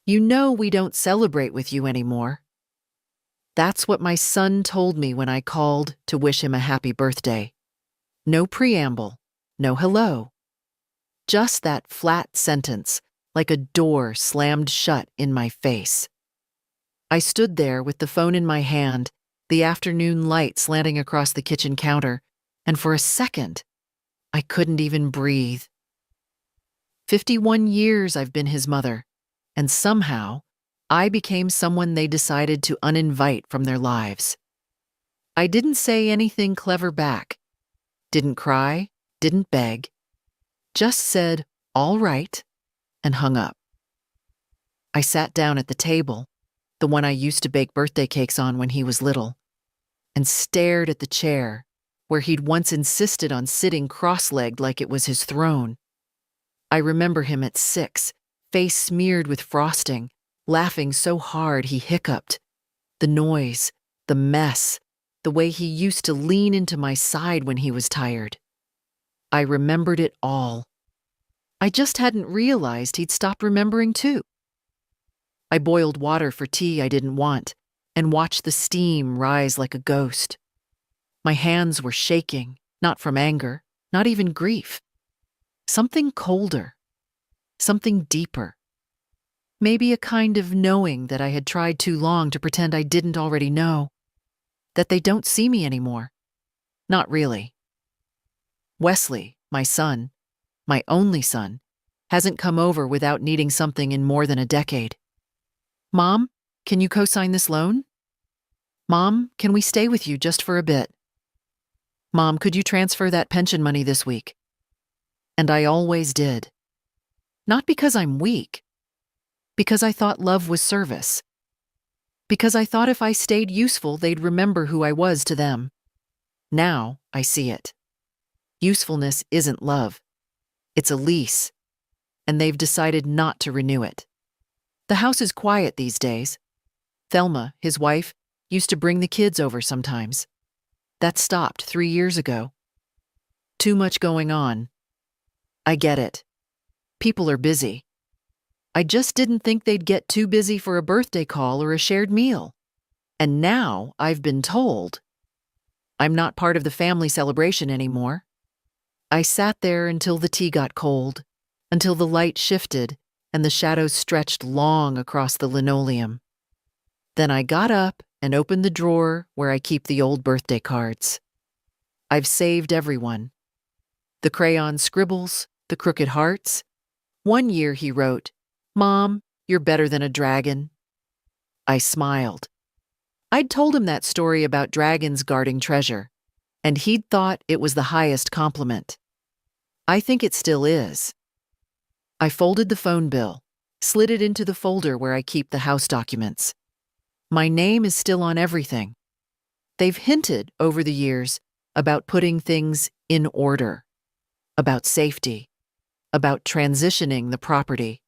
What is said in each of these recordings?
You know we don't celebrate with you anymore." That's what my son told me when I called to wish him a happy birthday. No preamble, no hello. Just that flat sentence, like a door slammed shut in my face. I stood there with the phone in my hand, the afternoon light slanting across the kitchen counter, and for a second, I couldn't even breathe. 51 years I've been his mother, and somehow, I became someone they decided to uninvite from their lives. I didn't say anything clever back, didn't cry, didn't beg, just said, "All right," and hung up. I sat down at the table, the one I used to bake birthday cakes on when he was little, and stared at the chair where he'd once insisted on sitting cross-legged like it was his throne. I remember him at 6, face smeared with frosting, laughing so hard he hiccuped. The noise, the mess, the way he used to lean into my side when he was tired. I remembered it all. I just hadn't realized he'd stopped remembering too. I boiled water for tea I didn't want and watched the steam rise like a ghost. My hands were shaking, not from anger, not even grief. Something colder, something deeper. Maybe a kind of knowing that I had tried too long to pretend I didn't already know. That they don't see me anymore. Not really. Wesley, my son, my only son, hasn't come over without needing something in more than a decade. "Mom, can you co-sign this loan? Mom, can we stay with you just for a bit? Mom, could you transfer that pension money this week?" And I always did. Not because I'm weak. Because I thought love was service. Because I thought if I stayed useful, they'd remember who I was to them. Now I see it. Usefulness isn't love. It's a lease. And they've decided not to renew it. The house is quiet these days. Thelma, his wife, used to bring the kids over sometimes. That stopped 3 years ago. Too much going on. I get it. People are busy. I just didn't think they'd get too busy for a birthday call or a shared meal. And now I've been told I'm not part of the family celebration anymore. I sat there until the tea got cold, until the light shifted and the shadows stretched long across the linoleum. Then I got up and opened the drawer where I keep the old birthday cards. I've saved everyone. The crayon scribbles, the crooked hearts. One year he wrote, "Mom, you're better than a dragon." I smiled. I'd told him that story about dragons guarding treasure, and he'd thought it was the highest compliment. I think it still is. I folded the phone bill, slid it into the folder where I keep the house documents. My name is still on everything. They've hinted over the years about putting things in order, about safety, about transitioning the property.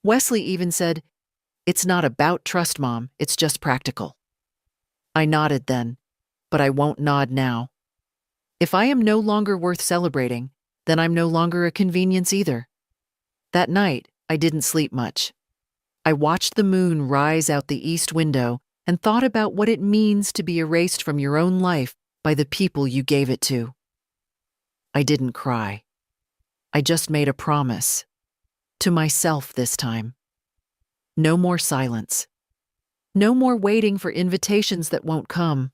Wesley even said, "It's not about trust, Mom, it's just practical." I nodded then, but I won't nod now. If I am no longer worth celebrating, then I'm no longer a convenience either. That night, I didn't sleep much. I watched the moon rise out the east window and thought about what it means to be erased from your own life by the people you gave it to. I didn't cry. I just made a promise. To myself this time. No more silence. No more waiting for invitations that won't come.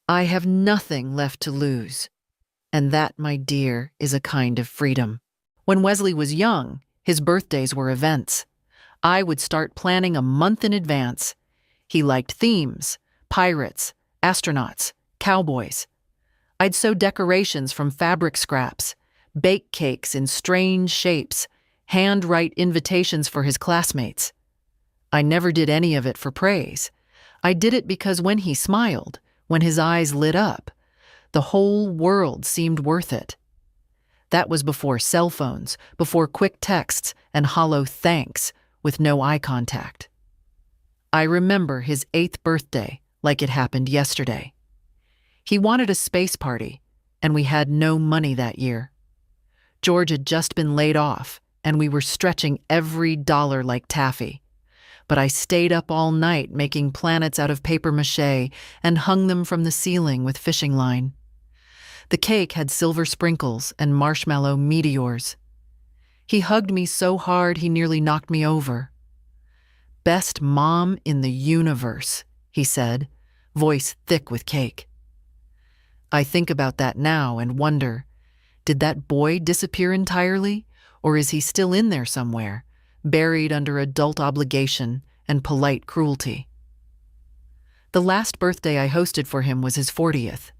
I have nothing left to lose. And that, my dear, is a kind of freedom. When Wesley was young, his birthdays were events. I would start planning a month in advance. He liked themes, pirates, astronauts, cowboys. I'd sew decorations from fabric scraps, bake cakes in strange shapes, hand-write invitations for his classmates. I never did any of it for praise. I did it because when he smiled, when his eyes lit up, the whole world seemed worth it. That was before cell phones, before quick texts and hollow thanks with no eye contact. I remember his 8th birthday like it happened yesterday. He wanted a space party, and we had no money that year. George had just been laid off, and we were stretching every dollar like taffy. But I stayed up all night making planets out of paper mache and hung them from the ceiling with fishing line. The cake had silver sprinkles and marshmallow meteors. He hugged me so hard he nearly knocked me over. "Best mom in the universe," he said, voice thick with cake. I think about that now and wonder, did that boy disappear entirely, or is he still in there somewhere, buried under adult obligation and polite cruelty? The last birthday I hosted for him was his 40th.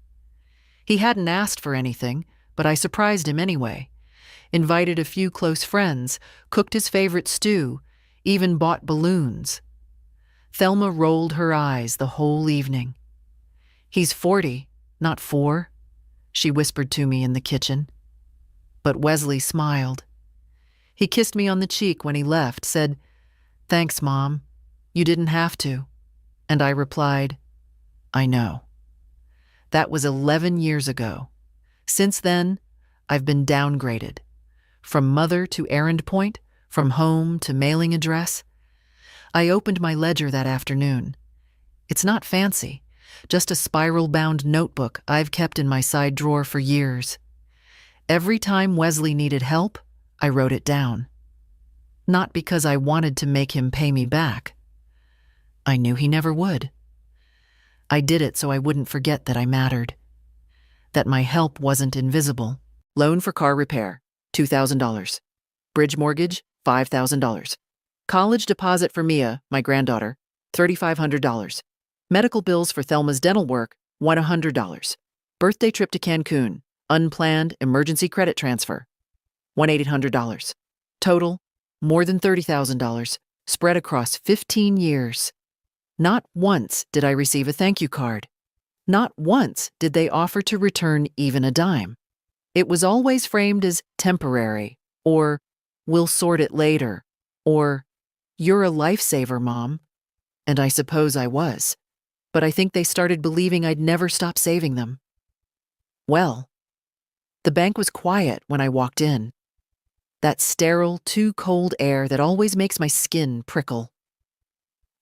He hadn't asked for anything, but I surprised him anyway. Invited a few close friends, cooked his favorite stew, even bought balloons. Thelma rolled her eyes the whole evening. "He's 40, not 4, she whispered to me in the kitchen. But Wesley smiled. He kissed me on the cheek when he left, said, "Thanks, Mom. You didn't have to." And I replied, "I know." That was 11 years ago. Since then, I've been downgraded. From mother to errand point, from home to mailing address. I opened my ledger that afternoon. It's not fancy, just a spiral-bound notebook I've kept in my side drawer for years. Every time Wesley needed help, I wrote it down. Not because I wanted to make him pay me back. I knew he never would. I did it so I wouldn't forget that I mattered. That my help wasn't invisible. Loan for car repair, $2,000. Bridge mortgage, $5,000. College deposit for Mia, my granddaughter, $3,500. Medical bills for Thelma's dental work, $100. Birthday trip to Cancun, unplanned emergency credit transfer, $1,800. Total, more than $30,000, spread across 15 years. Not once did I receive a thank you card. Not once did they offer to return even a dime. It was always framed as temporary, or "we'll sort it later," or "you're a lifesaver, Mom." And I suppose I was, but I think they started believing I'd never stop saving them. Well, the bank was quiet when I walked in. That sterile, too cold air that always makes my skin prickle.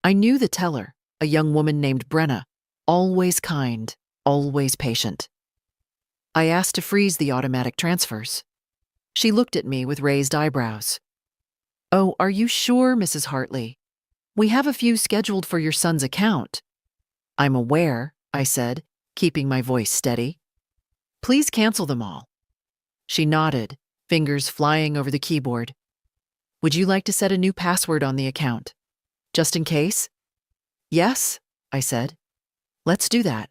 I knew the teller, a young woman named Brenna, always kind, always patient. I asked to freeze the automatic transfers. She looked at me with raised eyebrows. "Oh, are you sure, Mrs. Hartley? We have a few scheduled for your son's account." "I'm aware," I said, keeping my voice steady. "Please cancel them all." She nodded, fingers flying over the keyboard. "Would you like to set a new password on the account? Just in case?" "Yes," I said. "Let's do that."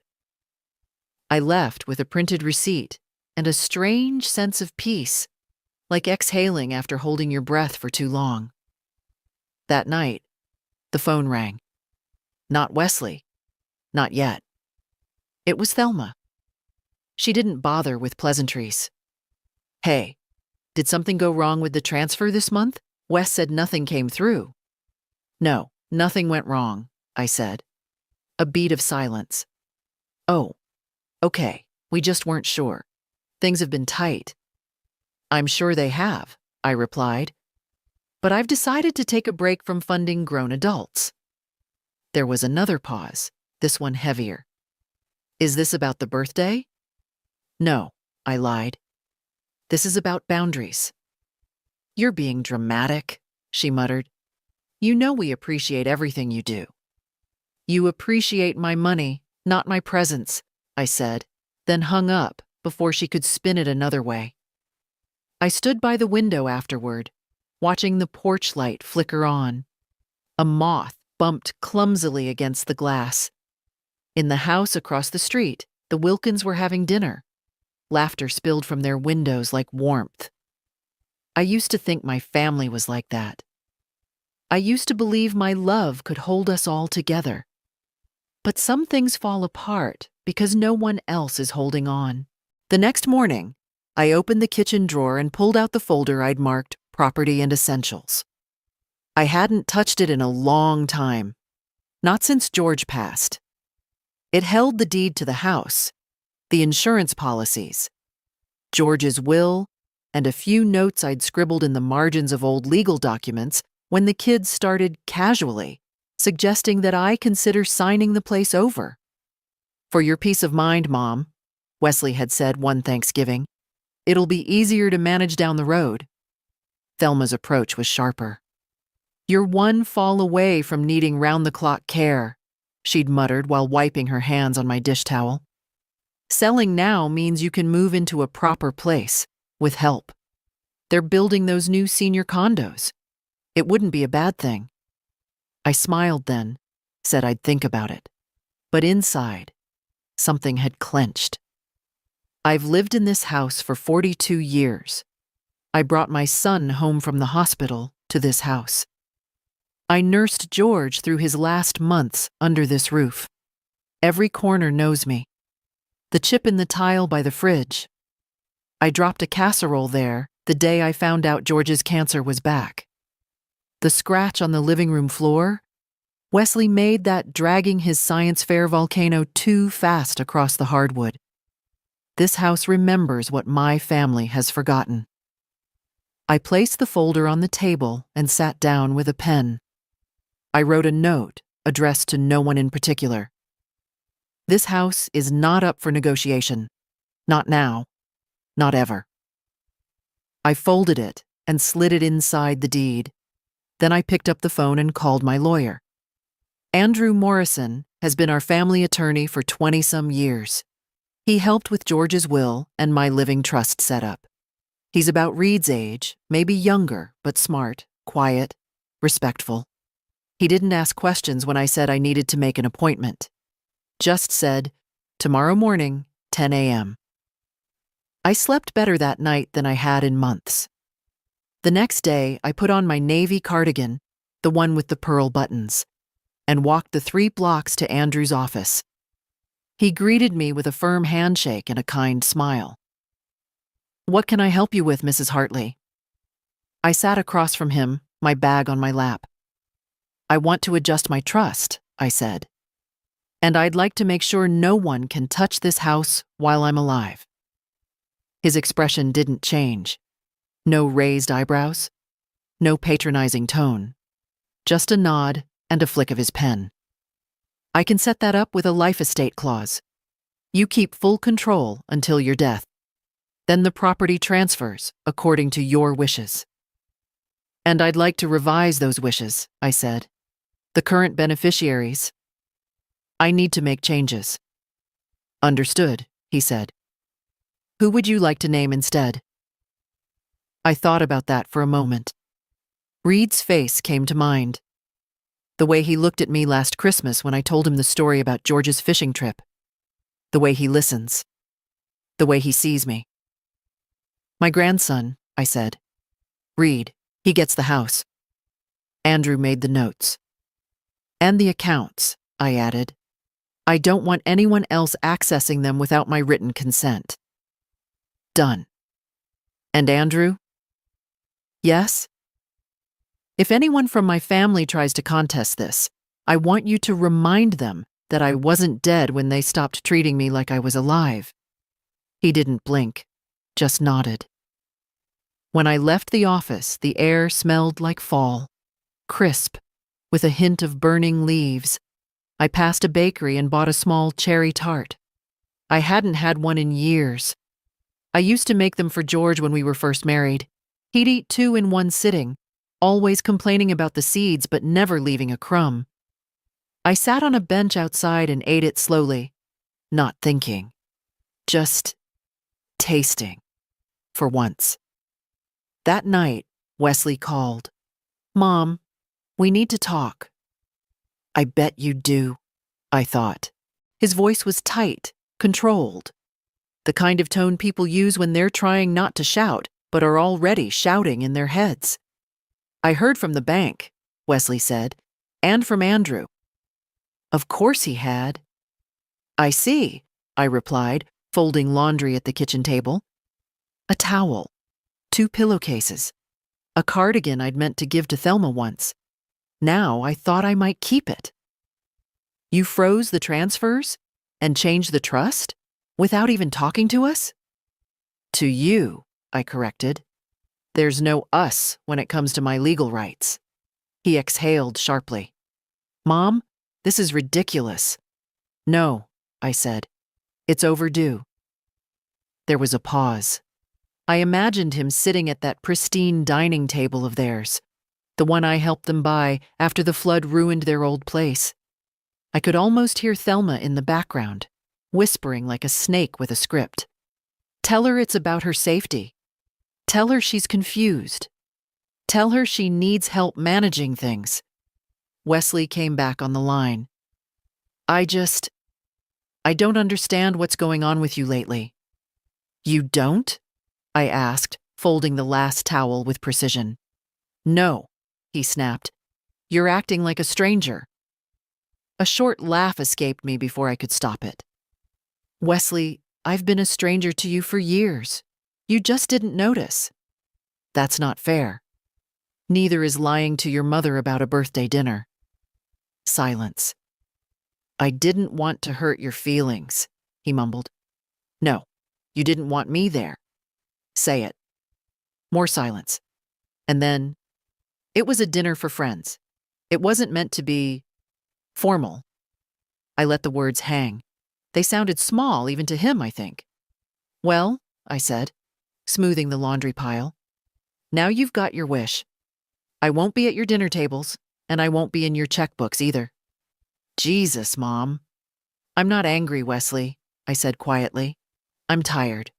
I left with a printed receipt and a strange sense of peace, like exhaling after holding your breath for too long. That night, the phone rang. Not Wesley. Not yet. It was Thelma. She didn't bother with pleasantries. "Hey, did something go wrong with the transfer this month? Wes said nothing came through." "No, nothing went wrong," I said. A beat of silence. "Oh, okay, we just weren't sure. Things have been tight." "I'm sure they have," I replied. "But I've decided to take a break from funding grown adults." There was another pause, this one heavier. "Is this about the birthday?" "No," I lied. "This is about boundaries." "You're being dramatic," she muttered. "You know we appreciate everything you do." "You appreciate my money, not my presence," I said, then hung up before she could spin it another way. I stood by the window afterward, watching the porch light flicker on. A moth bumped clumsily against the glass. In the house across the street, the Wilkins were having dinner. Laughter spilled from their windows like warmth. I used to think my family was like that. I used to believe my love could hold us all together. But some things fall apart because no one else is holding on. The next morning, I opened the kitchen drawer and pulled out the folder I'd marked Property and Essentials. I hadn't touched it in a long time, not since George passed. It held the deed to the house, the insurance policies, George's will, and a few notes I'd scribbled in the margins of old legal documents when the kids started casually suggesting that I consider signing the place over. "For your peace of mind, Mom," Wesley had said one Thanksgiving, "it'll be easier to manage down the road." Thelma's approach was sharper. "You're one fall away from needing round-the-clock care," she'd muttered while wiping her hands on my dish towel. "Selling now means you can move into a proper place, with help. They're building those new senior condos. It wouldn't be a bad thing." I smiled then, said I'd think about it. But inside, something had clenched. I've lived in this house for 42 years. I brought my son home from the hospital to this house. I nursed George through his last months under this roof. Every corner knows me. The chip in the tile by the fridge. I dropped a casserole there the day I found out George's cancer was back. The scratch on the living room floor, Wesley made that dragging his science fair volcano too fast across the hardwood. This house remembers what my family has forgotten. I placed the folder on the table and sat down with a pen. I wrote a note addressed to no one in particular. This house is not up for negotiation. Not now. Not ever. I folded it and slid it inside the deed. Then I picked up the phone and called my lawyer. Andrew Morrison has been our family attorney for 20-some years. He helped with George's will and my living trust setup. He's about Reed's age, maybe younger, but smart, quiet, respectful. He didn't ask questions when I said I needed to make an appointment. Just said, "Tomorrow morning, 10 a.m. I slept better that night than I had in months. The next day, I put on my navy cardigan, the one with the pearl buttons, and walked the 3 blocks to Andrew's office. He greeted me with a firm handshake and a kind smile. "What can I help you with, Mrs. Hartley?" I sat across from him, my bag on my lap. "I want to adjust my trust," I said. "And I'd like to make sure no one can touch this house while I'm alive." His expression didn't change. No raised eyebrows, no patronizing tone, just a nod and a flick of his pen. "I can set that up with a life estate clause. You keep full control until your death. Then the property transfers according to your wishes." "And I'd like to revise those wishes," I said. "The current beneficiaries. I need to make changes." "Understood," he said. "Who would you like to name instead?" I thought about that for a moment. Reed's face came to mind. The way he looked at me last Christmas when I told him the story about George's fishing trip. The way he listens. The way he sees me. "My grandson," I said. "Reed, he gets the house." Andrew made the notes. "And the accounts," I added. "I don't want anyone else accessing them without my written consent." "Done." "And Andrew?" "Yes?" "If anyone from my family tries to contest this, I want you to remind them that I wasn't dead when they stopped treating me like I was alive." He didn't blink, just nodded. When I left the office, the air smelled like fall, crisp, with a hint of burning leaves. I passed a bakery and bought a small cherry tart. I hadn't had one in years. I used to make them for George when we were first married. He'd eat 2 in one sitting, always complaining about the seeds but never leaving a crumb. I sat on a bench outside and ate it slowly, not thinking, just tasting, for once. That night, Wesley called. "Mom, we need to talk." "I bet you do," I thought. His voice was tight, controlled. The kind of tone people use when they're trying not to shout, but are already shouting in their heads. "I heard from the bank," Wesley said, "and from Andrew." Of course he had. "I see," I replied, folding laundry at the kitchen table. A towel, 2 pillowcases, a cardigan I'd meant to give to Thelma once. Now I thought I might keep it. "You froze the transfers and changed the trust without even talking to us?" "To you," I corrected. There's no us when it comes to my legal rights. He exhaled sharply. Mom, this is ridiculous. No, I said. It's overdue. There was a pause. I imagined him sitting at that pristine dining table of theirs, the one I helped them buy after the flood ruined their old place. I could almost hear Thelma in the background, whispering like a snake with a script. Tell her it's about her safety. Tell her she's confused. Tell her she needs help managing things. Wesley came back on the line. I don't understand what's going on with you lately. You don't? I asked, folding the last towel with precision. No, he snapped. You're acting like a stranger. A short laugh escaped me before I could stop it. Wesley, I've been a stranger to you for years. You just didn't notice. That's not fair. Neither is lying to your mother about a birthday dinner. Silence. I didn't want to hurt your feelings, he mumbled. No, you didn't want me there. Say it. More silence. And then, it was a dinner for friends. It wasn't meant to be formal. I let the words hang. They sounded small even to him, I think. Well, I said, smoothing the laundry pile, now you've got your wish. I won't be at your dinner tables, and I won't be in your checkbooks either. Jesus, Mom. I'm not angry, Wesley, I said quietly. I'm tired.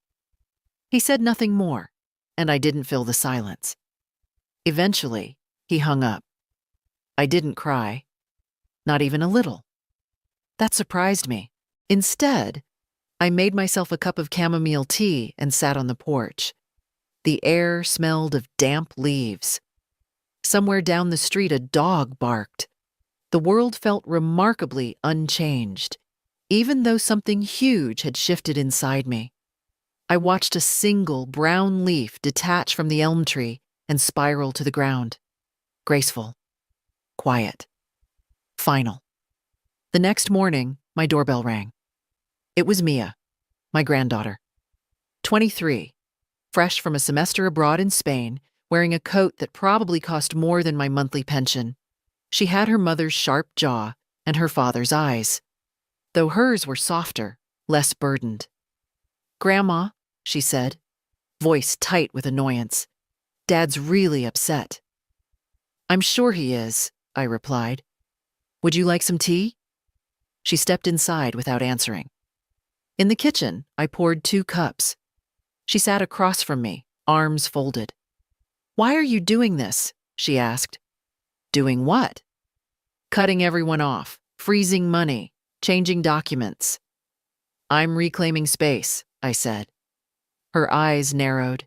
He said nothing more, and I didn't fill the silence. Eventually, he hung up. I didn't cry. Not even a little. That surprised me. Instead, I made myself a cup of chamomile tea and sat on the porch. The air smelled of damp leaves. Somewhere down the street, a dog barked. The world felt remarkably unchanged, even though something huge had shifted inside me. I watched a single brown leaf detach from the elm tree and spiral to the ground. Graceful. Quiet. Final. The next morning, my doorbell rang. It was Mia, my granddaughter. 23, fresh from a semester abroad in Spain, wearing a coat that probably cost more than my monthly pension. She had her mother's sharp jaw and her father's eyes, though hers were softer, less burdened. Grandma, she said, voice tight with annoyance. Dad's really upset. I'm sure he is, I replied. Would you like some tea? She stepped inside without answering. In the kitchen, I poured 2 cups. She sat across from me, arms folded. Why are you doing this? She asked. Doing what? Cutting everyone off, freezing money, changing documents. I'm reclaiming space, I said. Her eyes narrowed.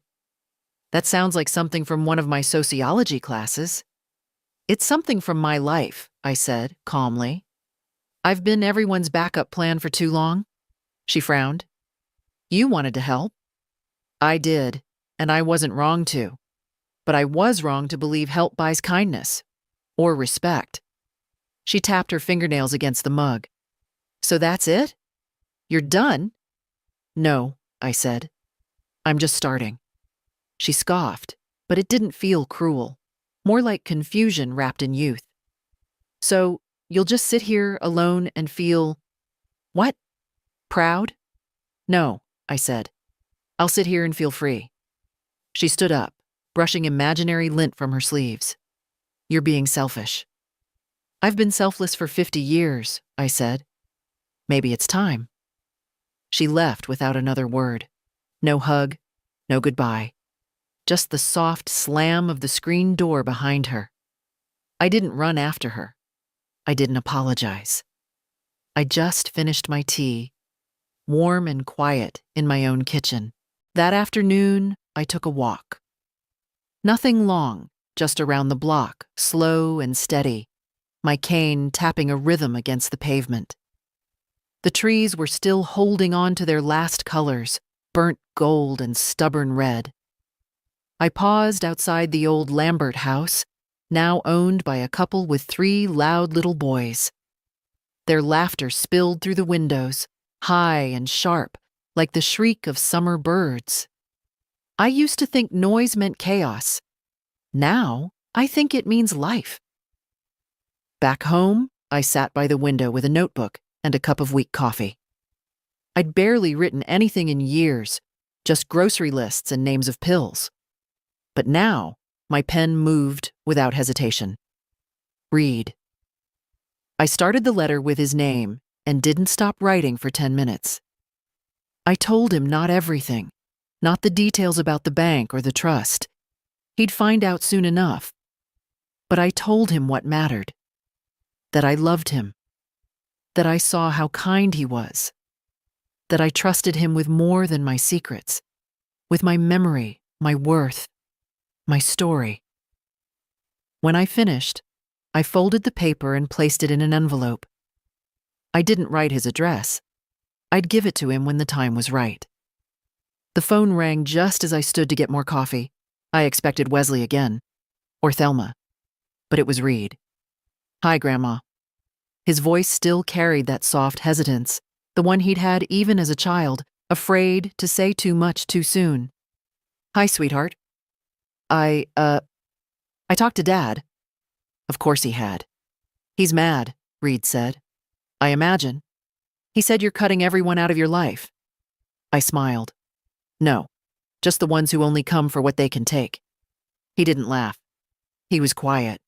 That sounds like something from one of my sociology classes. It's something from my life, I said, calmly. I've been everyone's backup plan for too long. She frowned. You wanted to help. I did, and I wasn't wrong to. But I was wrong to believe help buys kindness. Or respect. She tapped her fingernails against the mug. So that's it? You're done? No, I said. I'm just starting. She scoffed, but it didn't feel cruel. More like confusion wrapped in youth. So, you'll just sit here alone and feel… What? Proud? No, I said. I'll sit here and feel free. She stood up, brushing imaginary lint from her sleeves. You're being selfish. I've been selfless for 50 years, I said. Maybe it's time. She left without another word. No hug, no goodbye. Just the soft slam of the screen door behind her. I didn't run after her. I didn't apologize. I just finished my tea, warm and quiet in my own kitchen. That afternoon, I took a walk. Nothing long, just around the block, slow and steady, my cane tapping a rhythm against the pavement. The trees were still holding on to their last colors, burnt gold and stubborn red. I paused outside the old Lambert house, now owned by a couple with 3 loud little boys. Their laughter spilled through the windows, high and sharp, like the shriek of summer birds. I used to think noise meant chaos. Now, I think it means life. Back home, I sat by the window with a notebook and a cup of weak coffee. I'd barely written anything in years, just grocery lists and names of pills. But now, my pen moved without hesitation. Read. I started the letter with his name and didn't stop writing for 10 minutes. I told him not everything, not the details about the bank or the trust. He'd find out soon enough. But I told him what mattered. That I loved him. That I saw how kind he was. That I trusted him with more than my secrets, with my memory, my worth, my story. When I finished, I folded the paper and placed it in an envelope. I didn't write his address. I'd give it to him when the time was right. The phone rang just as I stood to get more coffee. I expected Wesley again, or Thelma, but it was Reed. "Hi, Grandma." His voice still carried that soft hesitance, the one he'd had even as a child, afraid to say too much too soon. "Hi, sweetheart. I talked to Dad." Of course he had. "He's mad," Reed said. "I imagine. He said you're cutting everyone out of your life." I smiled. "No, just the ones who only come for what they can take." He didn't laugh. He was quiet.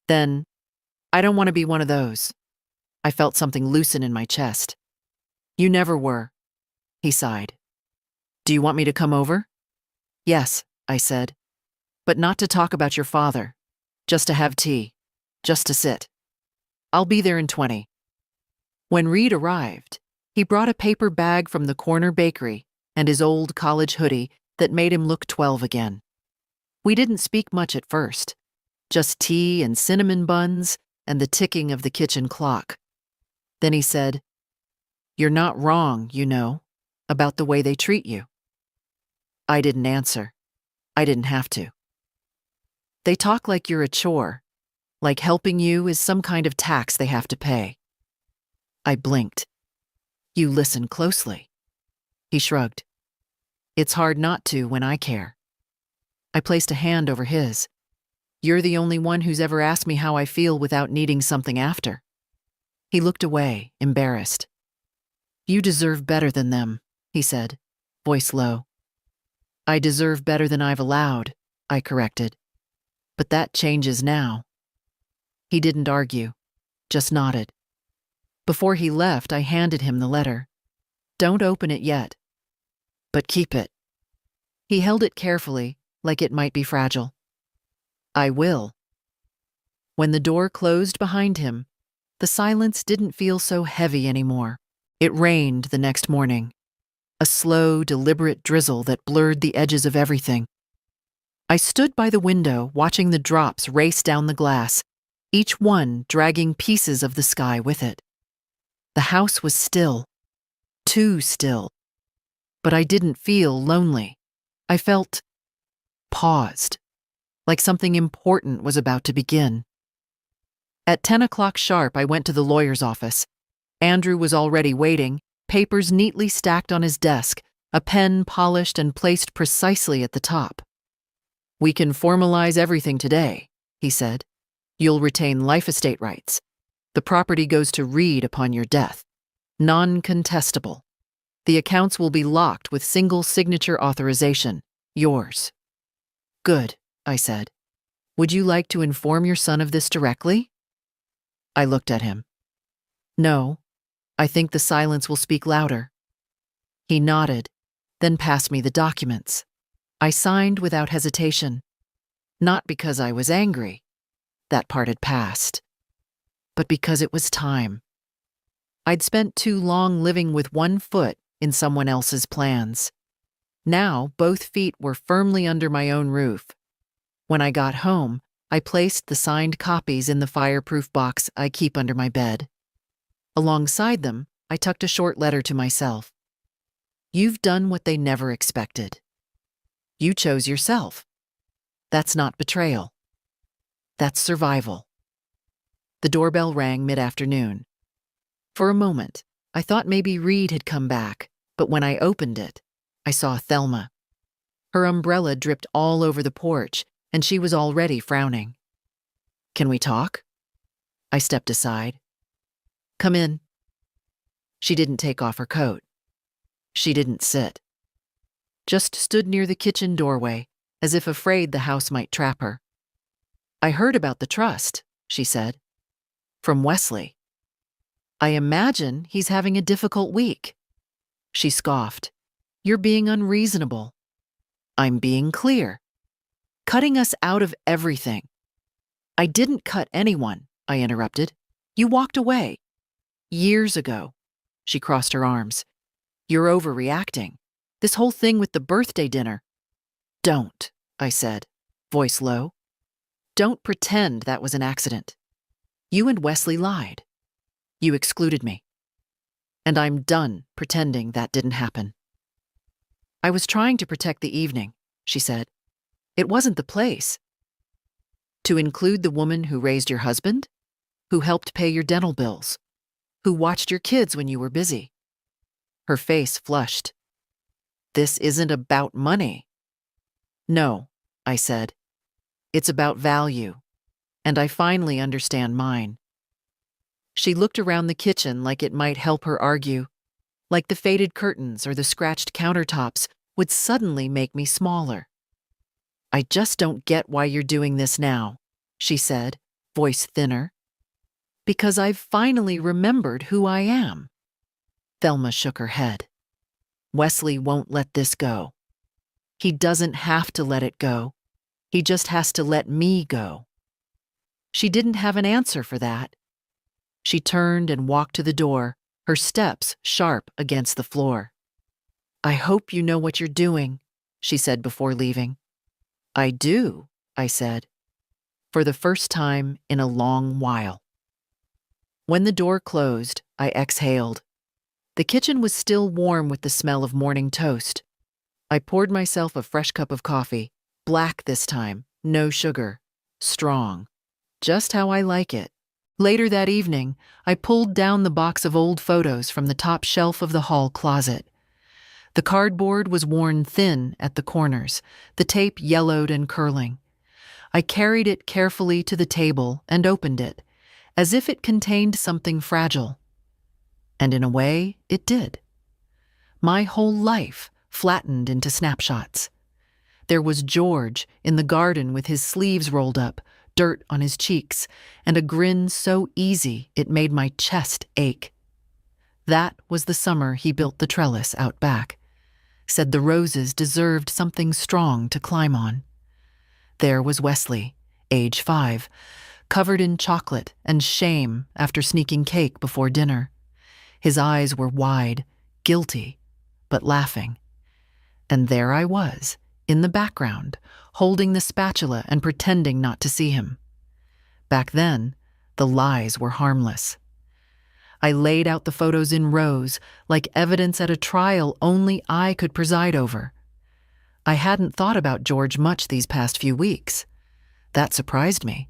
Then, "I don't want to be one of those." I felt something loosen in my chest. "You never were," he sighed. "Do you want me to come over?" "Yes," I said. "But not to talk about your father. Just to have tea. Just to sit. I'll be there in 20. When Reed arrived, he brought a paper bag from the corner bakery and his old college hoodie that made him look 12 again. We didn't speak much at first. Just tea and cinnamon buns and the ticking of the kitchen clock. Then he said, "You're not wrong, you know, about the way they treat you." I didn't answer. I didn't have to. "They talk like you're a chore, like helping you is some kind of tax they have to pay." I blinked. "You listen closely." He shrugged. "It's hard not to when I care." I placed a hand over his. "You're the only one who's ever asked me how I feel without needing something after." He looked away, embarrassed. "You deserve better than them," he said, voice low. "I deserve better than I've allowed," I corrected. "But that changes now." He didn't argue, just nodded. Before he left, I handed him the letter. "Don't open it yet. But keep it." He held it carefully, like it might be fragile. "I will." When the door closed behind him, the silence didn't feel so heavy anymore. It rained the next morning. A slow, deliberate drizzle that blurred the edges of everything. I stood by the window, watching the drops race down the glass, each one dragging pieces of the sky with it. The house was still. Too still. But I didn't feel lonely. I felt paused, like something important was about to begin. At 10 o'clock sharp, I went to the lawyer's office. Andrew was already waiting, papers neatly stacked on his desk, a pen polished and placed precisely at the top. "We can formalize everything today," he said. "You'll retain life estate rights. The property goes to Reed upon your death. Non-contestable. The accounts will be locked with single signature authorization. Yours." "Good," I said. "Would you like to inform your son of this directly?" I looked at him. "No, I think the silence will speak louder." He nodded, then passed me the documents. I signed without hesitation. Not because I was angry. That part had passed. But because it was time. I'd spent too long living with one foot in someone else's plans. Now, both feet were firmly under my own roof. When I got home, I placed the signed copies in the fireproof box I keep under my bed. Alongside them, I tucked a short letter to myself. "You've done what they never expected. You chose yourself. That's not betrayal. That's survival." The doorbell rang mid-afternoon. For a moment, I thought maybe Reed had come back, but when I opened it, I saw Thelma. Her umbrella dripped all over the porch, and she was already frowning. "Can we talk?" I stepped aside. "Come in." She didn't take off her coat. She didn't sit. Just stood near the kitchen doorway, as if afraid the house might trap her. "I heard about the trust," she said. "From Wesley. I imagine he's having a difficult week." She scoffed. "You're being unreasonable." "I'm being clear. Cutting us out of everything." "I didn't cut anyone," I interrupted. "You walked away. Years ago." She crossed her arms. "You're overreacting. This whole thing with the birthday dinner." "Don't," I said, voice low. "Don't pretend that was an accident. You and Wesley lied. You excluded me. And I'm done pretending that didn't happen." "I was trying to protect the evening," she said. "It wasn't the place." "To include the woman who raised your husband? Who helped pay your dental bills? Who watched your kids when you were busy?" Her face flushed. "This isn't about money." "No," I said. "It's about value. And I finally understand mine." She looked around the kitchen like it might help her argue, like the faded curtains or the scratched countertops would suddenly make me smaller. "I just don't get why you're doing this now," she said, voice thinner. "Because I've finally remembered who I am." Thelma shook her head. "Wesley won't let this go. He doesn't have to let it go. He just has to let me go." She didn't have an answer for that. She turned and walked to the door, her steps sharp against the floor. "I hope you know what you're doing," she said before leaving. "I do," I said, for the first time in a long while. When the door closed, I exhaled. The kitchen was still warm with the smell of morning toast. I poured myself a fresh cup of coffee, black this time, no sugar, strong, just how I like it. Later that evening, I pulled down the box of old photos from the top shelf of the hall closet. The cardboard was worn thin at the corners, the tape yellowed and curling. I carried it carefully to the table and opened it, as if it contained something fragile. And in a way, it did. My whole life flattened into snapshots. There was George in the garden with his sleeves rolled up, dirt on his cheeks, and a grin so easy it made my chest ache. That was the summer he built the trellis out back. Said the roses deserved something strong to climb on. There was Wesley, age 5, covered in chocolate and shame after sneaking cake before dinner. His eyes were wide, guilty, but laughing. And there I was, in the background, holding the spatula and pretending not to see him. Back then, the lies were harmless. I laid out the photos in rows, like evidence at a trial only I could preside over. I hadn't thought about George much these past few weeks. That surprised me.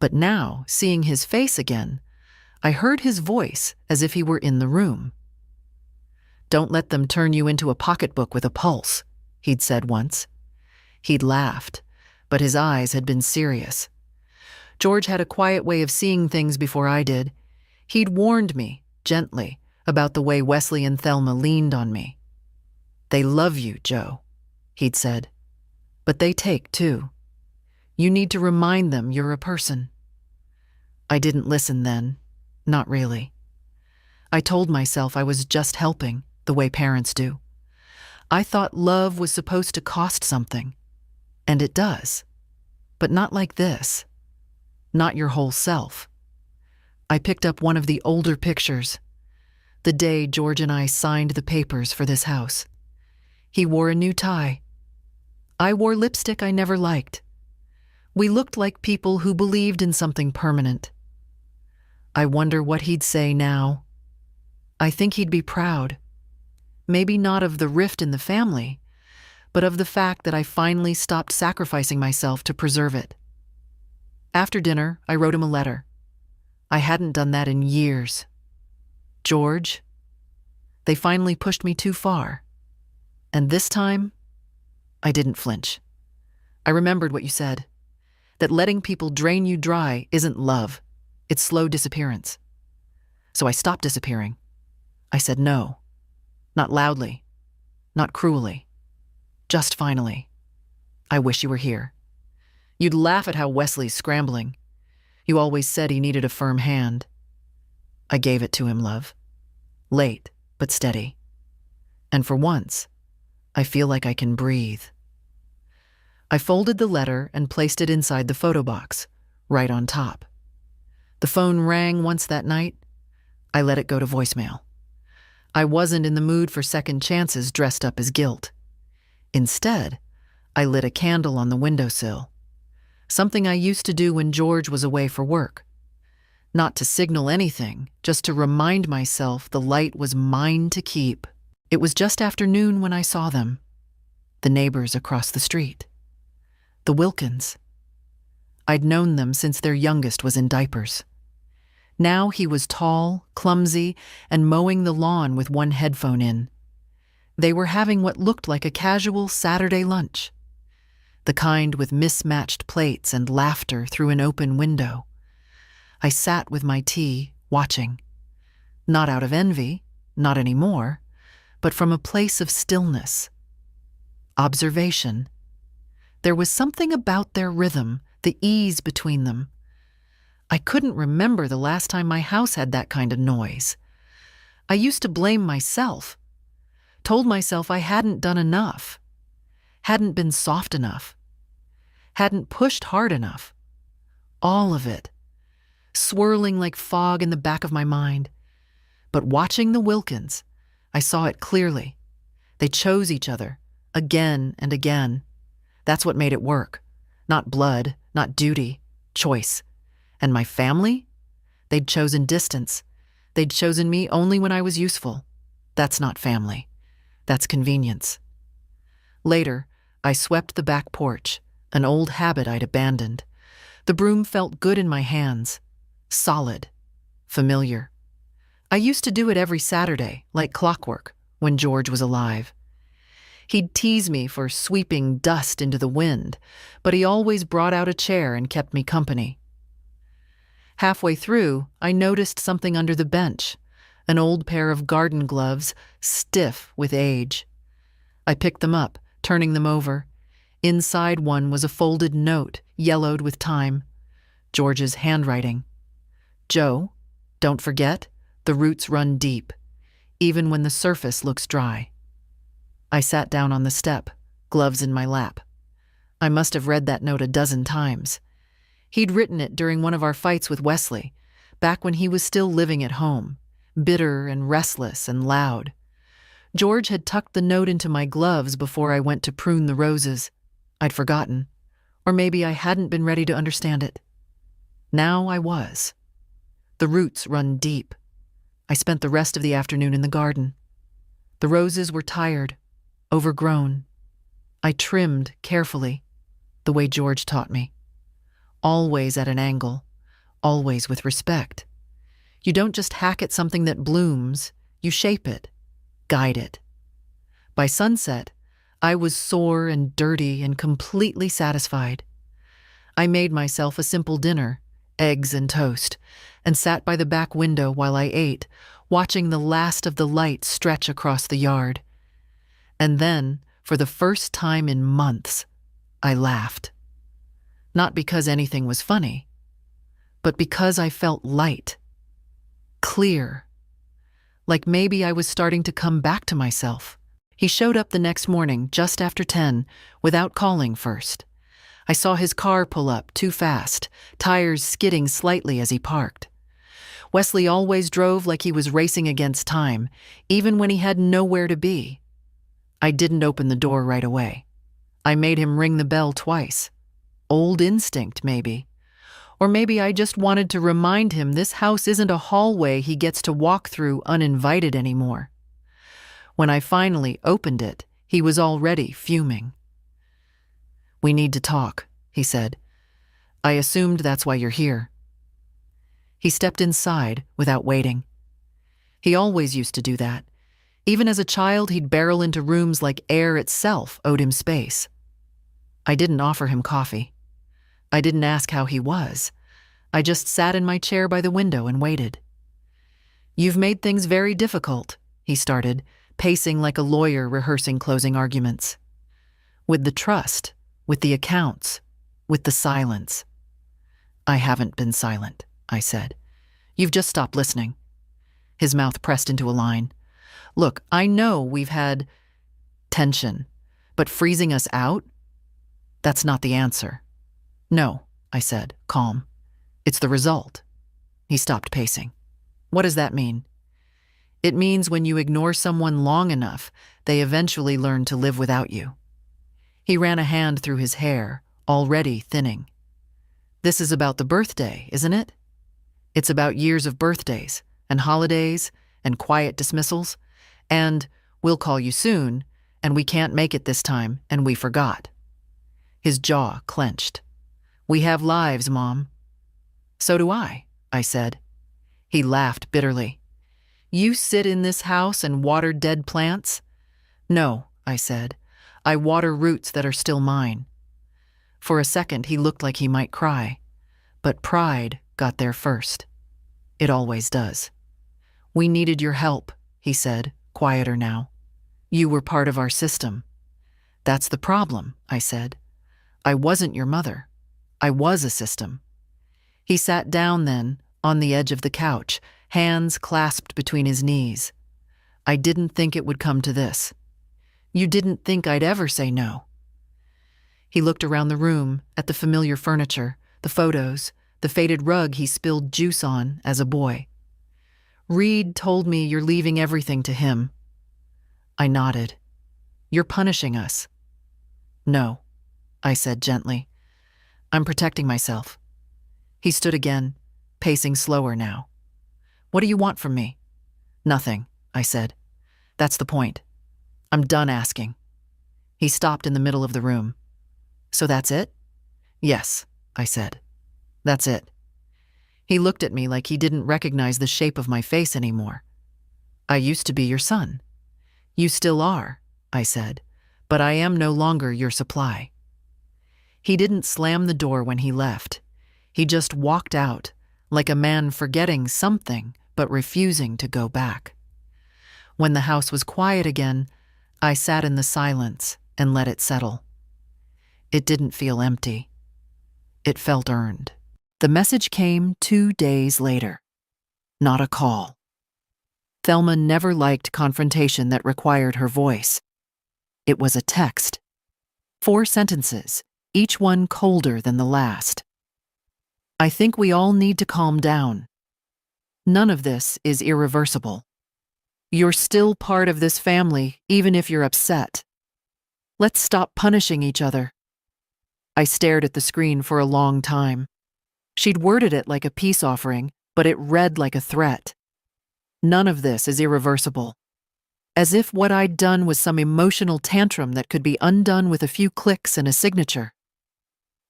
But now, seeing his face again, I heard his voice as if he were in the room. "Don't let them turn you into a pocketbook with a pulse," he'd said once. He'd laughed, but his eyes had been serious. George had a quiet way of seeing things before I did. He'd warned me, gently, about the way Wesley and Thelma leaned on me. "They love you, Joe," he'd said. "But they take, too. You need to remind them you're a person." I didn't listen then. Not really. I told myself I was just helping, the way parents do. I thought love was supposed to cost something. And it does. But not like this. Not your whole self. I picked up one of the older pictures. The day George and I signed the papers for this house. He wore a new tie. I wore lipstick I never liked. We looked like people who believed in something permanent. I wonder what he'd say now. I think he'd be proud. Maybe not of the rift in the family, but of the fact that I finally stopped sacrificing myself to preserve it. After dinner, I wrote him a letter. I hadn't done that in years. "George, they finally pushed me too far. And this time, I didn't flinch. I remembered what you said, that letting people drain you dry isn't love, it's slow disappearance. So I stopped disappearing. I said no. Not loudly. Not cruelly. Just finally. I wish you were here. You'd laugh at how Wesley's scrambling. You always said he needed a firm hand. I gave it to him, love. Late, but steady. And for once, I feel like I can breathe. I folded the letter and placed it inside the photo box, right on top. The phone rang once that night. I let it go to voicemail. I wasn't in the mood for second chances dressed up as guilt. Instead, I lit a candle on the windowsill, something I used to do when George was away for work. Not to signal anything, just to remind myself the light was mine to keep. It was just after noon when I saw them. The neighbors across the street. The Wilkins. I'd known them since their youngest was in diapers. Now he was tall, clumsy, and mowing the lawn with one headphone in. They were having what looked like a casual Saturday lunch. The kind with mismatched plates and laughter through an open window. I sat with my tea, watching. Not out of envy, not anymore, but from a place of stillness. Observation. There was something about their rhythm, the ease between them. I couldn't remember the last time my house had that kind of noise. I used to blame myself. Told myself I hadn't done enough. Hadn't been soft enough. Hadn't pushed hard enough. All of it. Swirling like fog in the back of my mind. But watching the Wilkins, I saw it clearly. They chose each other, again and again. That's what made it work. Not blood, not duty, choice. And my family? They'd chosen distance. They'd chosen me only when I was useful. That's not family. That's convenience. Later, I swept the back porch, an old habit I'd abandoned. The broom felt good in my hands. Solid. Familiar. I used to do it every Saturday, like clockwork, when George was alive. He'd tease me for sweeping dust into the wind, but he always brought out a chair and kept me company. Halfway through, I noticed something under the bench, an old pair of garden gloves, stiff with age. I picked them up, turning them over. Inside one was a folded note, yellowed with time. George's handwriting. Joe, don't forget, the roots run deep, even when the surface looks dry. I sat down on the step, gloves in my lap. I must have read that note a dozen times. He'd written it during one of our fights with Wesley, back when he was still living at home, bitter and restless and loud. George had tucked the note into my gloves before I went to prune the roses. I'd forgotten, or maybe I hadn't been ready to understand it. Now I was. The roots run deep. I spent the rest of the afternoon in the garden. The roses were tired, overgrown. I trimmed carefully, the way George taught me. Always at an angle, always with respect. You don't just hack at something that blooms, you shape it, guide it. By sunset, I was sore and dirty and completely satisfied. I made myself a simple dinner, eggs and toast, and sat by the back window while I ate, watching the last of the light stretch across the yard. And then, for the first time in months, I laughed. Not because anything was funny, but because I felt light, clear, like maybe I was starting to come back to myself. He showed up the next morning, just after 10, without calling first. I saw his car pull up too fast, tires skidding slightly as he parked. Wesley always drove like he was racing against time, even when he had nowhere to be. I didn't open the door right away. I made him ring the bell twice. Old instinct, maybe. Or maybe I just wanted to remind him this house isn't a hallway he gets to walk through uninvited anymore. When I finally opened it, he was already fuming. "We need to talk," he said. "I assumed that's why you're here." He stepped inside without waiting. He always used to do that, Even as a child, he'd barrel into rooms like air itself owed him space. I didn't offer him coffee. I didn't ask how he was. I just sat in my chair by the window and waited. "You've made things very difficult," he started, pacing like a lawyer rehearsing closing arguments. "With the trust, with the accounts, with the silence." "I haven't been silent," I said. "You've just stopped listening." His mouth pressed into a line. "Look, I know we've had tension, but freezing us out? That's not the answer." "No," I said, calm. "It's the result." He stopped pacing. "What does that mean?" "It means when you ignore someone long enough, they eventually learn to live without you." He ran a hand through his hair, already thinning. "This is about the birthday, isn't it? It's about years of birthdays, and holidays, and quiet dismissals, and we'll call you soon, and we can't make it this time, and we forgot." His jaw clenched. "We have lives, Mom." "So do I said. He laughed bitterly. "You sit in this house and water dead plants?" "No," I said. "I water roots that are still mine." For a second, he looked like he might cry. But pride got there first. It always does. "We needed your help," he said, quieter now. "You were part of our system." "That's the problem," I said. "I wasn't your mother. I was a system." He sat down then, on the edge of the couch, hands clasped between his knees. "I didn't think it would come to this. You didn't think I'd ever say no." He looked around the room, at the familiar furniture, the photos, the faded rug he spilled juice on as a boy. "Reed told me you're leaving everything to him." I nodded. "You're punishing us." "No," I said gently. "I'm protecting myself." He stood again, pacing slower now. "What do you want from me?" "Nothing," I said. "That's the point. I'm done asking." He stopped in the middle of the room. "So that's it?" "Yes," I said. "That's it." He looked at me like he didn't recognize the shape of my face anymore. "I used to be your son." "You still are," I said, "but I am no longer your supply." He didn't slam the door when he left. He just walked out, like a man forgetting something but refusing to go back. When the house was quiet again, I sat in the silence and let it settle. It didn't feel empty. It felt earned. The message came 2 days later. Not a call. Thelma never liked confrontation that required her voice. It was a text. 4 sentences, each one colder than the last. "I think we all need to calm down. None of this is irreversible. You're still part of this family, even if you're upset. Let's stop punishing each other." I stared at the screen for a long time. She'd worded it like a peace offering, but it read like a threat. None of this is irreversible. As if what I'd done was some emotional tantrum that could be undone with a few clicks and a signature.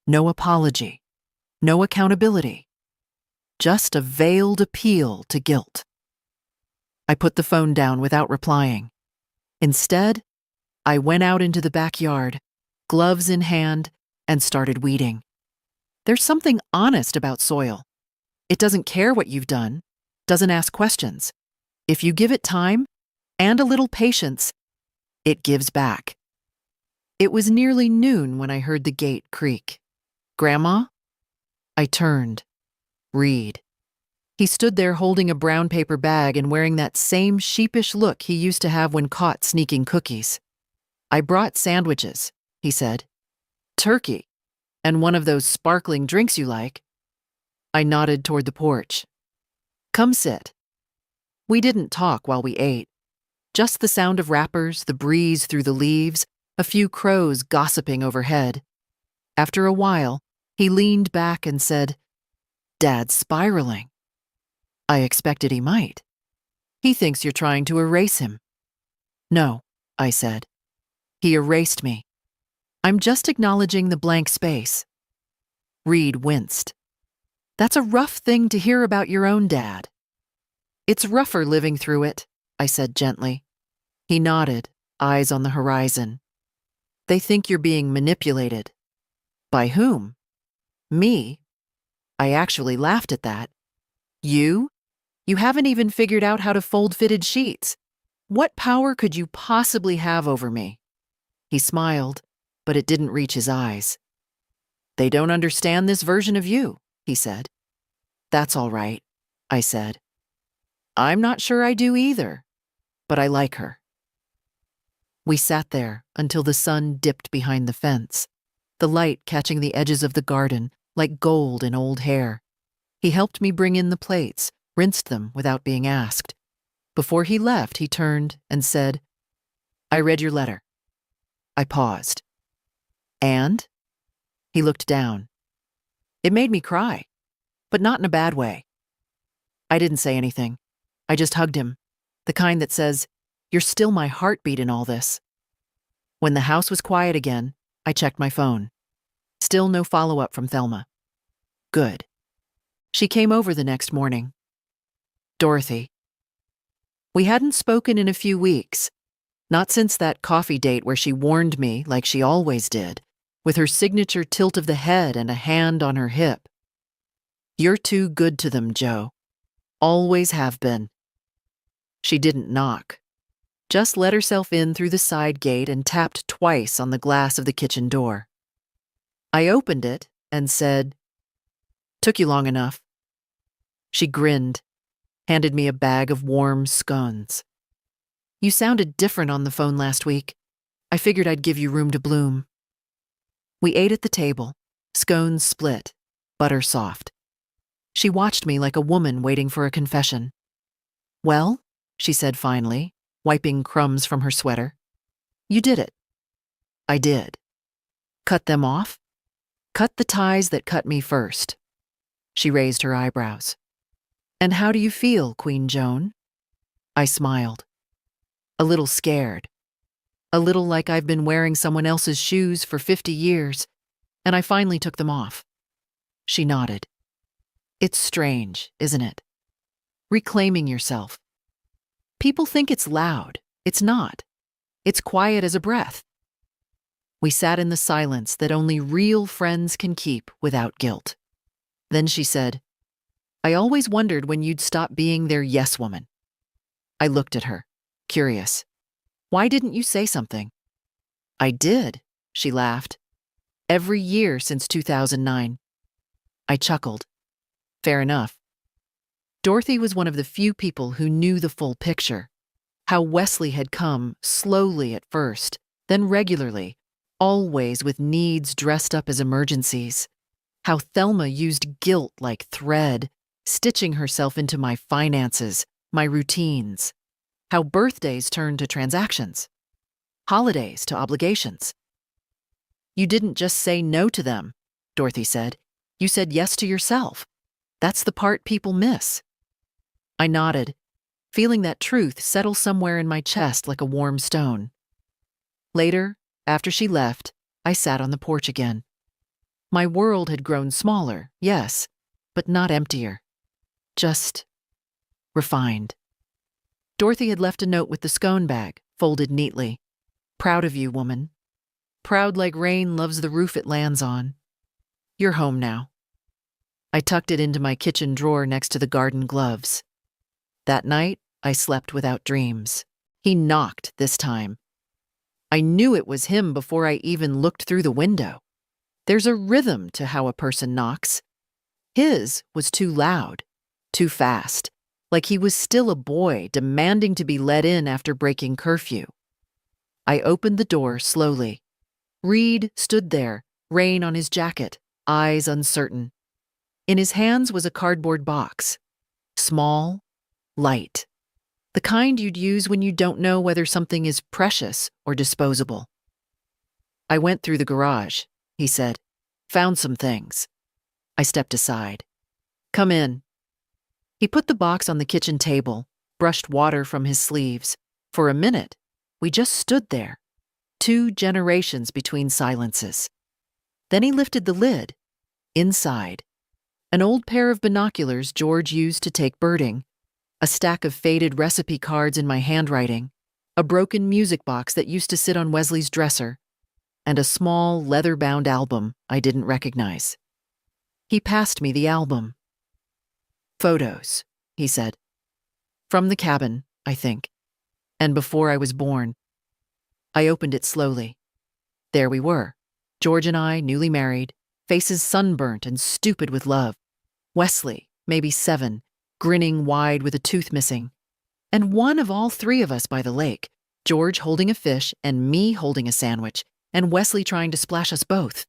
No apology. No accountability. Just a veiled appeal to guilt. I put the phone down without replying. Instead, I went out into the backyard, gloves in hand, and started weeding. There's something honest about soil. It doesn't care what you've done, doesn't ask questions. If you give it time and a little patience, it gives back. It was nearly noon when I heard the gate creak. "Grandma?" I turned. Reed. He stood there holding a brown paper bag and wearing that same sheepish look he used to have when caught sneaking cookies. "I brought sandwiches," he said. "Turkey, and one of those sparkling drinks you like." I nodded toward the porch. "Come sit." We didn't talk while we ate. Just the sound of wrappers, the breeze through the leaves, a few crows gossiping overhead. After a while, he leaned back and said, "Dad's spiraling." I expected he might. "He thinks you're trying to erase him." "No," I said. "He erased me. I'm just acknowledging the blank space." Reed winced. "That's a rough thing to hear about your own dad." "It's rougher living through it," I said gently. He nodded, eyes on the horizon. They think you're being manipulated. By whom? Me? I actually laughed at that. You? You haven't even figured out how to fold fitted sheets. What power could you possibly have over me? He smiled, but it didn't reach his eyes. They don't understand this version of you, he said. That's all right, I said. I'm not sure I do either, but I like her. We sat there until the sun dipped behind the fence, the light catching the edges of the garden like gold in old hair. He helped me bring in the plates, rinsed them without being asked. Before he left, he turned and said, I read your letter. I paused. And? He looked down. It made me cry, but not in a bad way. I didn't say anything. I just hugged him, the kind that says, you're still my heartbeat in all this. When the house was quiet again, I checked my phone. Still no follow-up from Thelma. Good. She came over the next morning. Dorothy. We hadn't spoken in a few weeks. Not since that coffee date where she warned me, like she always did, with her signature tilt of the head and a hand on her hip. You're too good to them, Joe. Always have been. She didn't knock. Just let herself in through the side gate and tapped twice on the glass of the kitchen door. I opened it and said, Took you long enough. She grinned, handed me a bag of warm scones. You sounded different on the phone last week. I figured I'd give you room to bloom. We ate at the table, scones split, butter soft. She watched me like a woman waiting for a confession. Well, she said finally, wiping crumbs from her sweater. You did it. I did. Cut them off? Cut the ties that cut me first. She raised her eyebrows. And how do you feel, Queen Joan? I smiled. A little scared. A little like I've been wearing someone else's shoes for 50 years, and I finally took them off. She nodded. It's strange, isn't it? Reclaiming yourself. People think it's loud. It's not. It's quiet as a breath. We sat in the silence that only real friends can keep without guilt. Then she said, I always wondered when you'd stop being their yes woman. I looked at her, curious. Why didn't you say something? I did, she laughed. Every year since 2009. I chuckled. Fair enough. Dorothy was one of the few people who knew the full picture. How Wesley had come, slowly at first, then regularly, always with needs dressed up as emergencies. How Thelma used guilt like thread, stitching herself into my finances, my routines. How birthdays turned to transactions. Holidays to obligations. You didn't just say no to them, Dorothy said. You said yes to yourself. That's the part people miss. I nodded, feeling that truth settle somewhere in my chest like a warm stone. Later, after she left, I sat on the porch again. My world had grown smaller, yes, but not emptier. Just refined. Dorothy had left a note with the scone bag, folded neatly. Proud of you, woman. Proud like rain loves the roof it lands on. You're home now. I tucked it into my kitchen drawer next to the garden gloves. That night, I slept without dreams. He knocked this time. I knew it was him before I even looked through the window. There's a rhythm to how a person knocks. His was too loud, too fast, like he was still a boy demanding to be let in after breaking curfew. I opened the door slowly. Reed stood there, rain on his jacket, eyes uncertain. In his hands was a cardboard box. Small, light. The kind you'd use when you don't know whether something is precious or disposable. I went through the garage, he said. Found some things. I stepped aside. Come in. He put the box on the kitchen table, brushed water from his sleeves. For a minute, we just stood there. 2 generations between silences. Then he lifted the lid. Inside, an old pair of binoculars George used to take birding, a stack of faded recipe cards in my handwriting, a broken music box that used to sit on Wesley's dresser, and a small, leather-bound album I didn't recognize. He passed me the album. "Photos," he said. "From the cabin, I think. And before I was born." I opened it slowly. There we were, George and I, newly married, faces sunburnt and stupid with love. Wesley, maybe 7, grinning wide with a tooth missing. And one of all 3 of us by the lake, George holding a fish and me holding a sandwich, and Wesley trying to splash us both.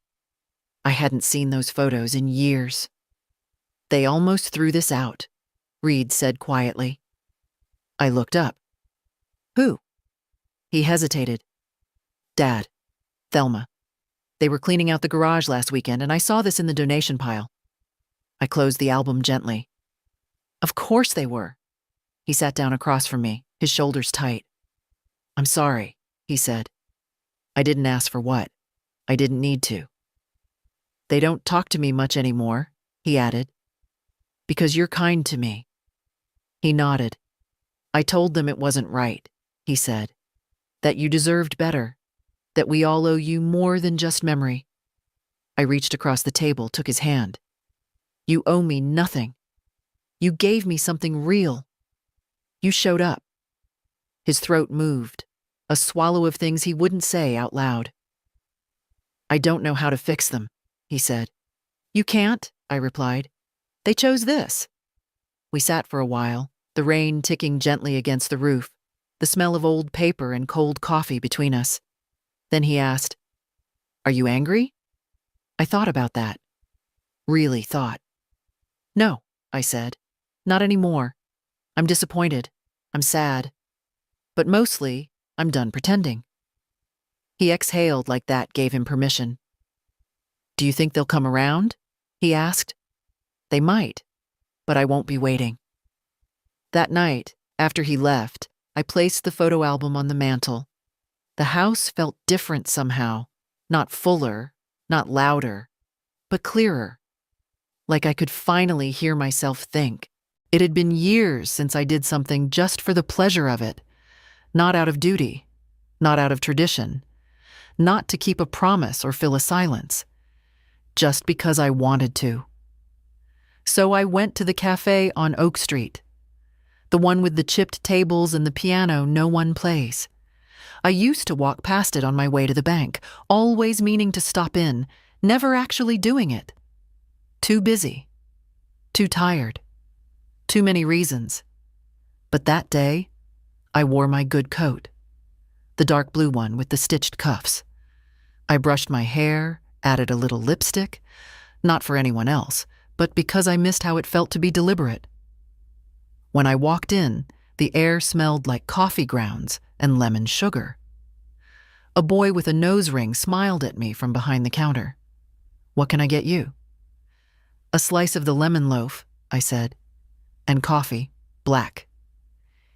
I hadn't seen those photos in years. "They almost threw this out," Reed said quietly. I looked up. "Who?" He hesitated. "Dad. Thelma. They were cleaning out the garage last weekend, and I saw this in the donation pile." I closed the album gently. "Of course they were." He sat down across from me, his shoulders tight. "I'm sorry," he said. "I didn't ask for what. I didn't need to." "They don't talk to me much anymore," he added. "Because you're kind to me." He nodded. "I told them it wasn't right," he said. "That you deserved better. That we all owe you more than just memory." I reached across the table, took his hand. "You owe me nothing. You gave me something real. You showed up." His throat moved, a swallow of things he wouldn't say out loud. "I don't know how to fix them," he said. "You can't," I replied. "They chose this." We sat for a while, the rain ticking gently against the roof, the smell of old paper and cold coffee between us. Then he asked, "Are you angry?" I thought about that. Really thought. "No," I said. "Not anymore. I'm disappointed. I'm sad. But mostly, I'm done pretending." He exhaled like that gave him permission. "Do you think they'll come around?" he asked. "They might, but I won't be waiting." That night, after he left, I placed the photo album on the mantel. The house felt different somehow, not fuller, not louder, but clearer. Like I could finally hear myself think. It had been years since I did something just for the pleasure of it, not out of duty, not out of tradition, not to keep a promise or fill a silence, just because I wanted to. So I went to the cafe on Oak Street, the one with the chipped tables and the piano no one plays. I used to walk past it on my way to the bank, always meaning to stop in, never actually doing it. Too busy. Too tired. Too many reasons. But that day, I wore my good coat, the dark blue one with the stitched cuffs. I brushed my hair, added a little lipstick, not for anyone else, but because I missed how it felt to be deliberate. When I walked in, the air smelled like coffee grounds and lemon sugar. A boy with a nose ring smiled at me from behind the counter. "What can I get you?" "A slice of the lemon loaf," I said, "and coffee, black."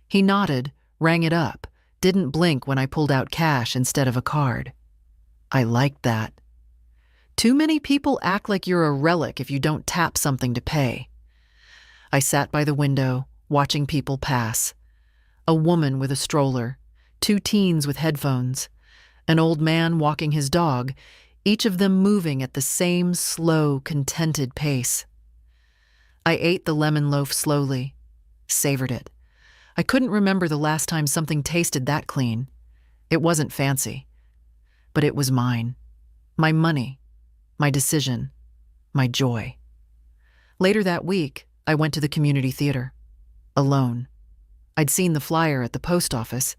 He nodded, rang it up, didn't blink when I pulled out cash instead of a card. I liked that. Too many people act like you're a relic if you don't tap something to pay. I sat by the window, watching people pass. A woman with a stroller, 2 teens with headphones, an old man walking his dog, each of them moving at the same slow, contented pace. I ate the lemon loaf slowly, savored it. I couldn't remember the last time something tasted that clean. It wasn't fancy, but it was mine. My money, my decision, my joy. Later that week, I went to the community theater. Alone. I'd seen the flyer at the post office.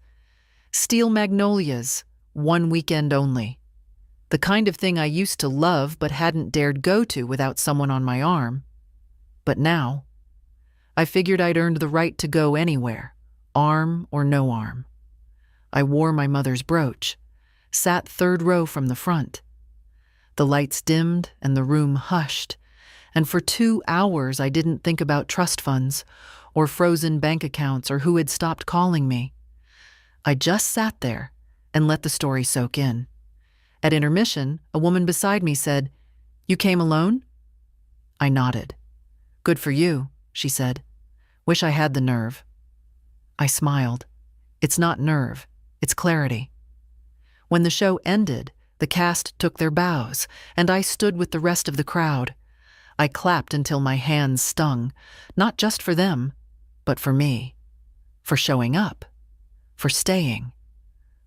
Steel Magnolias, 1 weekend only. The kind of thing I used to love but hadn't dared go to without someone on my arm. But now, I figured I'd earned the right to go anywhere, arm or no arm. I wore my mother's brooch, sat 3rd row from the front. The lights dimmed and the room hushed, and for 2 hours I didn't think about trust funds or frozen bank accounts or who had stopped calling me. I just sat there and let the story soak in. At intermission, a woman beside me said, "You came alone?" I nodded. "Good for you," she said. "Wish I had the nerve." I smiled. It's not nerve. It's clarity. When the show ended, the cast took their bows, and I stood with the rest of the crowd. I clapped until my hands stung, not just for them, but for me, for showing up, for staying,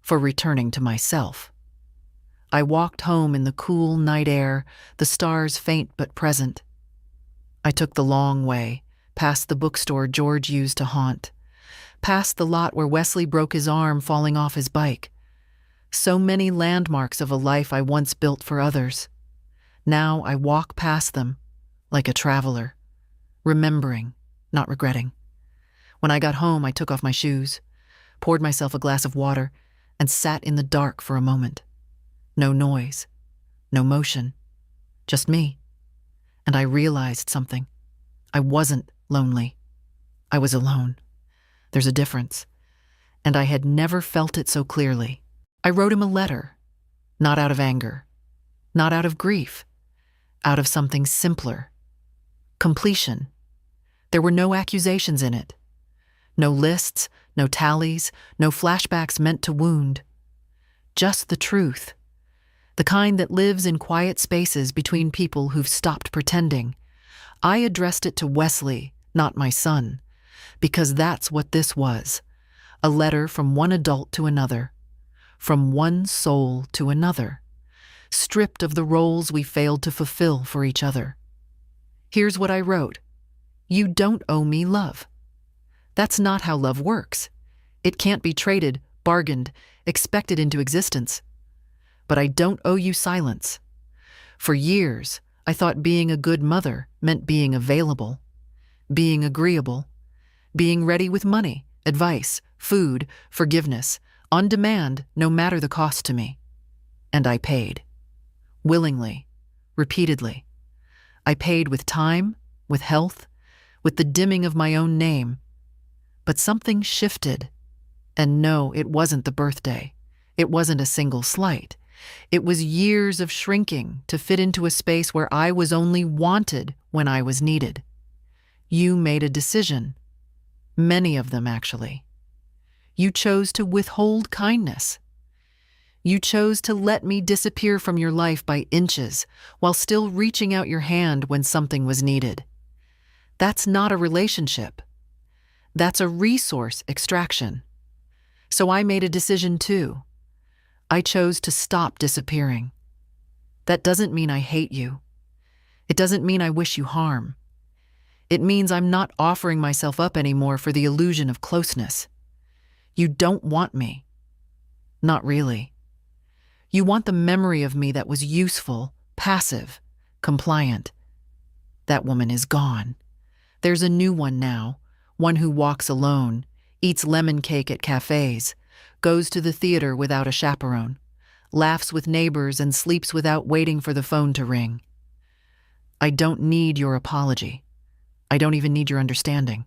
for returning to myself. I walked home in the cool night air, the stars faint but present. I took the long way, past the bookstore George used to haunt, past the lot where Wesley broke his arm falling off his bike. So many landmarks of a life I once built for others. Now I walk past them, like a traveler, remembering, not regretting. When I got home, I took off my shoes, poured myself a glass of water, and sat in the dark for a moment. No noise, no motion, just me. And I realized something. I wasn't lonely. I was alone. There's a difference. And I had never felt it so clearly. I wrote him a letter, not out of anger, not out of grief, out of something simpler. Completion. There were no accusations in it. No lists, no tallies, no flashbacks meant to wound. Just the truth. The kind that lives in quiet spaces between people who've stopped pretending. I addressed it to Wesley, not my son, because that's what this was. A letter from one adult to another, from one soul to another, stripped of the roles we failed to fulfill for each other. Here's what I wrote. You don't owe me love. That's not how love works. It can't be traded, bargained, expected into existence. But I don't owe you silence. For years, I thought being a good mother meant being available, being agreeable, being ready with money, advice, food, forgiveness, on demand, no matter the cost to me. And I paid. Willingly, repeatedly. I paid with time, with health, with the dimming of my own name. But something shifted. And no, it wasn't the birthday. It wasn't a single slight. It was years of shrinking to fit into a space where I was only wanted when I was needed. You made a decision. Many of them, actually. You chose to withhold kindness. You chose to let me disappear from your life by inches while still reaching out your hand when something was needed. That's not a relationship. That's a resource extraction. So I made a decision too. I chose to stop disappearing. That doesn't mean I hate you. It doesn't mean I wish you harm. It means I'm not offering myself up anymore for the illusion of closeness. You don't want me. Not really. You want the memory of me that was useful, passive, compliant. That woman is gone. There's a new one now, one who walks alone, eats lemon cake at cafes, goes to the theater without a chaperone, laughs with neighbors and sleeps without waiting for the phone to ring. I don't need your apology. I don't even need your understanding.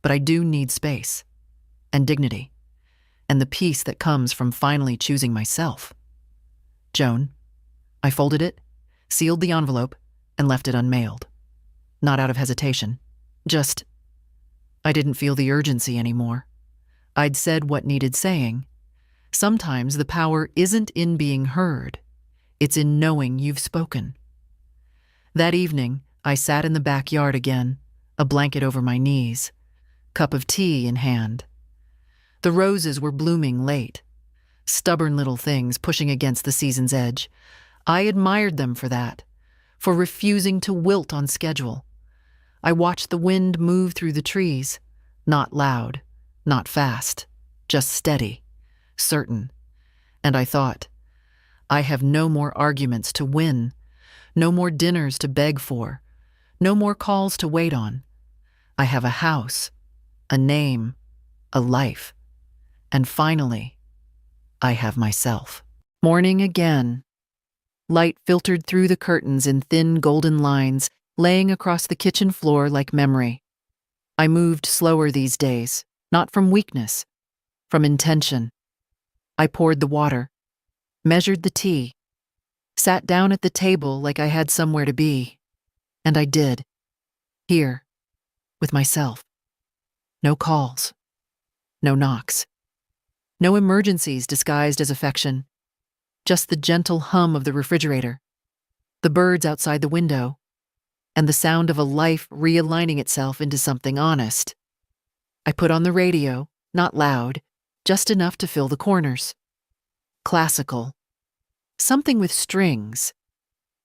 But I do need space, and dignity, and the peace that comes from finally choosing myself. Joan, I folded it, sealed the envelope, and left it unmailed. Not out of hesitation, just I didn't feel the urgency anymore. I'd said what needed saying. Sometimes the power isn't in being heard. It's in knowing you've spoken. That evening, I sat in the backyard again, a blanket over my knees, cup of tea in hand. The roses were blooming late, stubborn little things pushing against the season's edge. I admired them for that, for refusing to wilt on schedule. I watched the wind move through the trees, not loud, not fast, just steady, certain. And I thought, I have no more arguments to win, no more dinners to beg for, no more calls to wait on. I have a house, a name, a life. And finally, I have myself. Morning again. Light filtered through the curtains in thin golden lines, laying across the kitchen floor like memory. I moved slower these days, not from weakness, from intention. I poured the water, measured the tea, sat down at the table like I had somewhere to be. And I did. Here, with myself. No calls. No knocks. No emergencies disguised as affection, just the gentle hum of the refrigerator, the birds outside the window, and the sound of a life realigning itself into something honest. I put on the radio, not loud, just enough to fill the corners. Classical. Something with strings.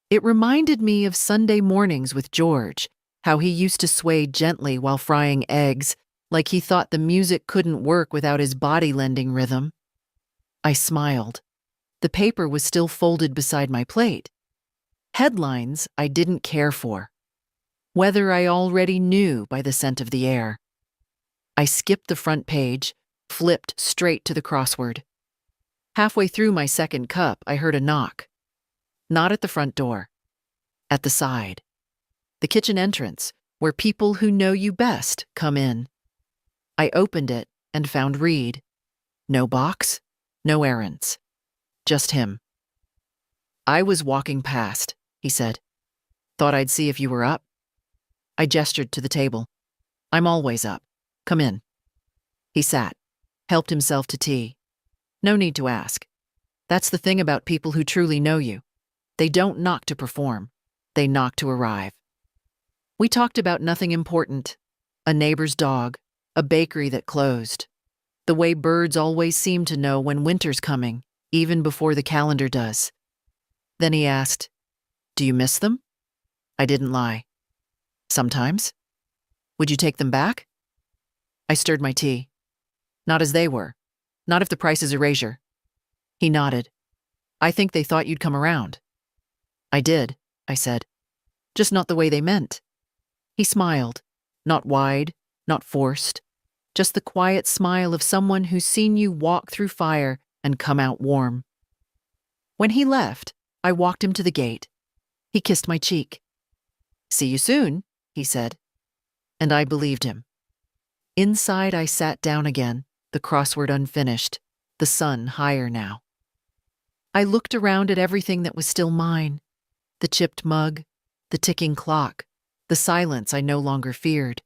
It reminded me of Sunday mornings with George, how he used to sway gently while frying eggs, like he thought the music couldn't work without his body lending rhythm. I smiled. The paper was still folded beside my plate. Headlines I didn't care for. Weather I already knew by the scent of the air. I skipped the front page, flipped straight to the crossword. Halfway through my second cup, I heard a knock. Not at the front door. At the side. The kitchen entrance, where people who know you best come in. I opened it and found Reed. No box, no errands. Just him. "I was walking past," he said. "Thought I'd see if you were up." I gestured to the table. "I'm always up. Come in." He sat, helped himself to tea. No need to ask. That's the thing about people who truly know you. They don't knock to perform. They knock to arrive. We talked about nothing important. A neighbor's dog, a bakery that closed. The way birds always seem to know when winter's coming, even before the calendar does. Then he asked, "Do you miss them?" I didn't lie. "Sometimes." "Would you take them back?" I stirred my tea. "Not as they were. Not if the price is erasure." He nodded. "I think they thought you'd come around." "I did," I said. "Just not the way they meant." He smiled. Not wide, not forced. Just the quiet smile of someone who's seen you walk through fire and come out warm. When he left, I walked him to the gate. He kissed my cheek. "See you soon," he said. And I believed him. Inside, I sat down again, the crossword unfinished, the sun higher now. I looked around at everything that was still mine. The chipped mug, the ticking clock, the silence I no longer feared.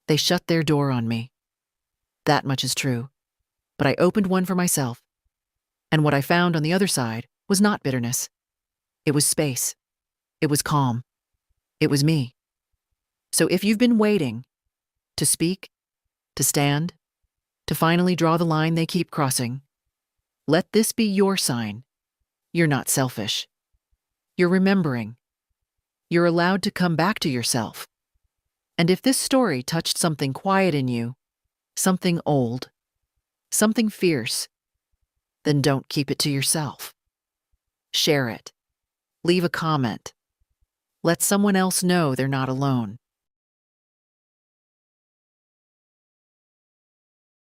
They shut their door on me. That much is true. But I opened one for myself. And what I found on the other side was not bitterness. It was space. It was calm. It was me. So if you've been waiting to speak, to stand, to finally draw the line they keep crossing, let this be your sign. You're not selfish. You're remembering. You're allowed to come back to yourself. And if this story touched something quiet in you, something old, something fierce, then don't keep it to yourself. Share it. Leave a comment. Let someone else know they're not alone.